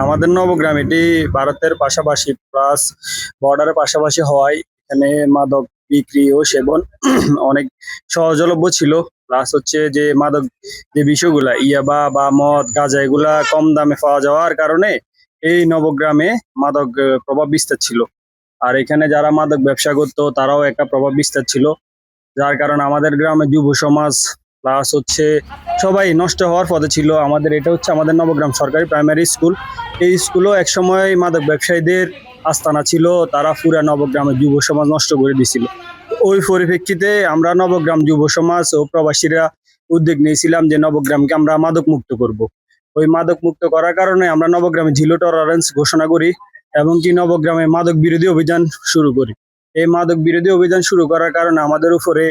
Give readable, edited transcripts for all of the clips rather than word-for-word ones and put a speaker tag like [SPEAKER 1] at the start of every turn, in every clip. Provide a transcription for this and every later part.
[SPEAKER 1] আমাদের নবগ্রাম এটি ভারতের পাশাপাশি প্লাস বর্ডারের পাশাপাশি হওয়ায় এখানে মাদক বিক্রি ও সেবন অনেক সহজলভ্য ছিল। প্লাস হচ্ছে যে মাদক যে বিষয়গুলা ইয়াবা বা মদ গাঁজা এগুলা কম দামে পাওয়া যাওয়ার কারণে এই নবগ্রামে মাদক প্রভাব বিস্তার ছিল। আর এখানে যারা মাদক ব্যবসা করতো তারাও একটা প্রভাব বিস্তার ছিল, যার কারণে আমাদের গ্রামে যুব সমাজ প্লাস হচ্ছে সবাই নষ্ট হওয়ার পথে ছিল। আমাদের এটা হচ্ছে আমাদের নবগ্রাম সরকারি প্রাইমারি স্কুল। এই স্কুলও একসময় মাদক ব্যবসায়ীদের আস্তানা ছিল, তারা পুরা নবগ্রামের যুব সমাজ নষ্ট করে দিছিল। ওই পরিপ্রেক্ষিতে আমরা নবগ্রাম যুব সমাজ ও প্রবাসীরা উদ্যোগ নিয়েছিলাম যে নবগ্রামকে আমরা মাদক মুক্ত করব। ওই মাদক মুক্ত করার কারণে আমরা নবগ্রামে জিরো টলারেন্স ঘোষণা করি এবং কি নবগ্রামে মাদক বিরোধী অভিযান শুরু করি। এই মাদক বিরোধী অভিযান শুরু করার কারণে আমাদের উপরে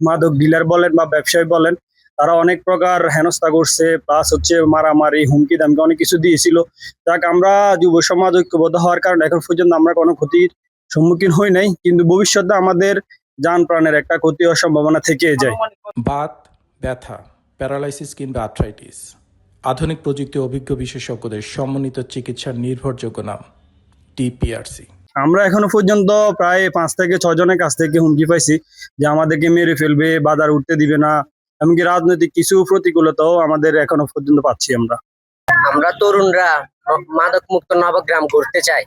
[SPEAKER 1] মাদক ডিলার বলেন বা ব্যবসায়ী বলেন, তারা অনেক প্রকার হেনস্থা করছে, প্লাস হচ্ছে মারামারি হুমকি দামকে অনেক কিছু দিয়েছিল। যাক, আমরা যুব সমাজ ঐক্যবদ্ধ হওয়ার কারণে এখন পর্যন্ত আমরা কোনো ক্ষতির সম্মুখীন হই নাই, কিন্তু ভবিষ্যতে আমাদের যান প্রাণের একটা ক্ষতি হওয়ার সম্ভাবনা থেকে যায়।
[SPEAKER 2] বাত, ব্যথা, প্যারালাইসিস কিংবা আর্থ্রাইটিস, আধুনিক প্রযুক্তি অভিজ্ঞ বিশেষজ্ঞদের সমন্বিত চিকিৎসার নির্ভরযোগ্য নাম টিপিআরসি।
[SPEAKER 1] আমরা এখনো পর্যন্ত প্রায় 5 থেকে 6 জনের কাছ থেকে হুমকি পাইছি যে আমাদেরকে মেরে ফেলবে, বাজার উঠতে দিবে না, এমনকি রাজনৈতিক কিছু প্রতিকূলতাও আমাদের এখনো পর্যন্ত পাচ্ছি। আমরা
[SPEAKER 3] তরুণরা মাদক মুক্ত নবগ্রাম করতে চাই।